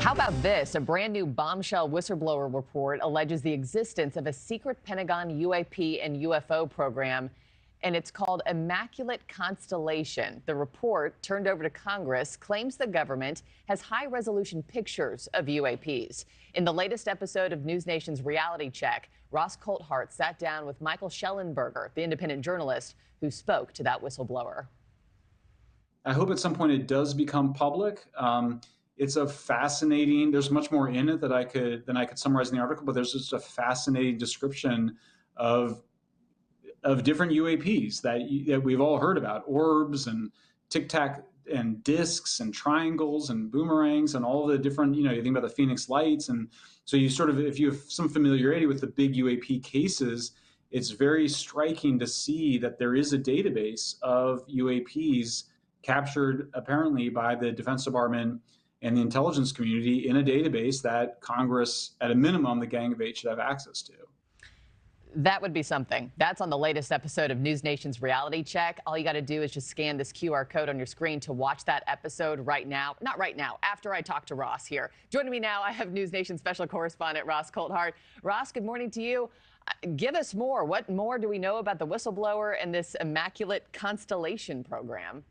How about this? A brand new bombshell whistleblower report alleges the existence of a secret Pentagon UAP and UFO program, and it's called Immaculate Constellation. The report, turned over to Congress, claims the government has high-resolution pictures of UAPs. In the latest episode of News Nation's Reality Check, Ross Coulthart sat down with Michael Schellenberger, the independent journalist who spoke to that whistleblower. I hope at some point it does become public. It's a fascinating, there's much more in it than I could summarize in the article, but there's just a fascinating description of different UAPs that we've all heard about, orbs and tic-tac and discs and triangles and boomerangs and all the different, you think about the Phoenix Lights. And so you sort of, if you have some familiarity with the big UAP cases, it's very striking to see that there is a database of UAPs captured apparently by the Defense Department and the intelligence community in a database that Congress, at a minimum, the Gang of Eight should have access to. That would be something. That's on the latest episode of News Nation's Reality Check. All you got to do is just scan this QR code on your screen to watch that episode right now. Not right now, after I talk to Ross here. Joining me now, I have News Nation special correspondent Ross Coulthart. Ross, good morning to you. Give us more. What more do we know about the whistleblower and this Immaculate Constellation program?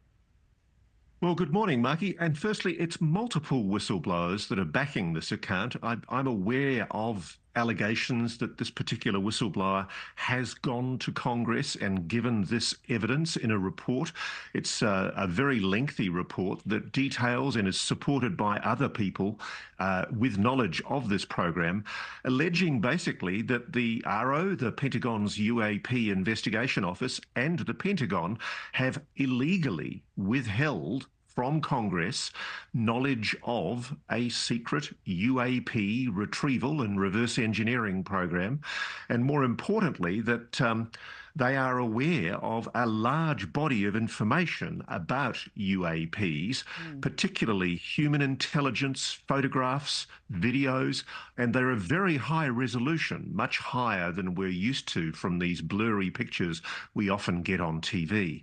Well, good morning, Marky. And firstly, it's multiple whistleblowers that are backing this account. I'm aware of allegations that this particular whistleblower has gone to Congress and given this evidence in a report. It's a very lengthy report that details and is supported by other people with knowledge of this program, alleging basically that the RO, the Pentagon's UAP investigation office, and the Pentagon have illegally withheld from Congress knowledge of a secret UAP retrieval and reverse engineering program, and more importantly, that they are aware of a large body of information about UAPs, particularly human intelligence, photographs, videos, and they're a very high resolution, much higher than we're used to from these blurry pictures we often get on TV.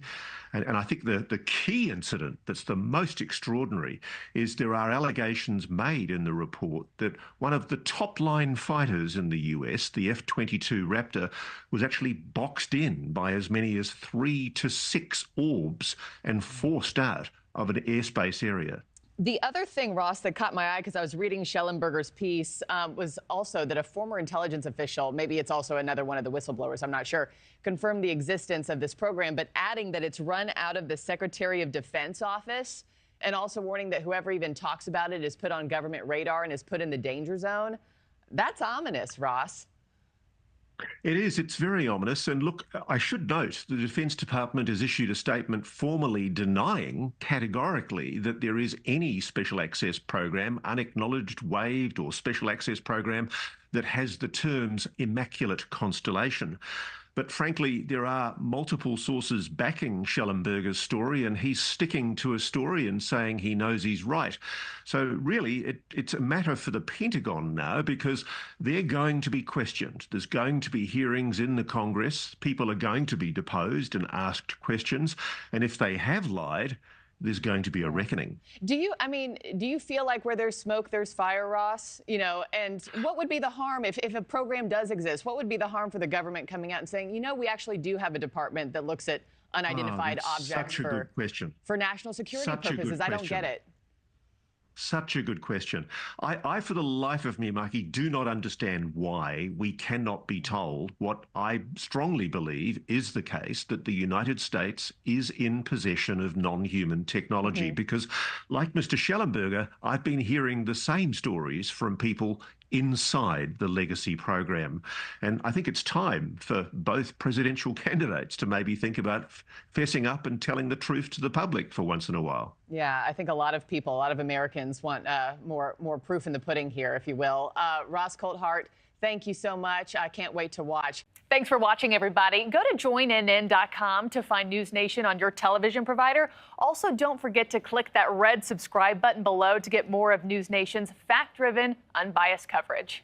And I think the key incident that's the most extraordinary is there are allegations made in the report that one of the top-line fighters in the US, the F-22 Raptor, was actually boxed in by as many as 3 to 6 orbs and forced out of an airspace area. The other thing, Ross, that caught my eye because I was reading Schellenberger's piece was also that a former intelligence official, maybe it's also another one of the whistleblowers, I'm not sure, confirmed the existence of this program, but adding that it's run out of the Secretary of Defense office, and also warning that whoever even talks about it is put on government radar and is put in the danger zone. That's ominous, Ross. It is. It's very ominous. And look, I should note the Defense Department has issued a statement formally denying categorically that there is any special access program, unacknowledged, waived, or special access program that has the terms Immaculate Constellation. But frankly, there are multiple sources backing Schellenberger's story, and he's sticking to a story and saying he knows he's right. So really, it's a matter for the Pentagon now, because they're going to be questioned. There's going to be hearings in the Congress. People are going to be deposed and asked questions. And if they have lied, there's going to be a reckoning. Do you feel like where there's smoke, there's fire, Ross? And what would be the harm if a program does exist? What would be the harm for the government coming out and saying, we actually do have a department that looks at unidentified objects for national security purposes? I don't get it. Such a good question. I, for the life of me, Marky, do not understand why we cannot be told what I strongly believe is the case, that the United States is in possession of non-human technology. Because like Mr. Schellenberger, I've been hearing the same stories from people inside the legacy program. And I think it's time for both presidential candidates to maybe think about fessing up and telling the truth to the public for once in a while. Yeah, I think a lot of people, a lot of Americans want more proof in the pudding here, if you will. Ross Coulthart, thank you so much. I can't wait to watch. Thanks for watching, everybody. Go to joinnn.com to find News Nation on your television provider. Also, don't forget to click that red subscribe button below to get more of News Nation's fact-driven, unbiased coverage.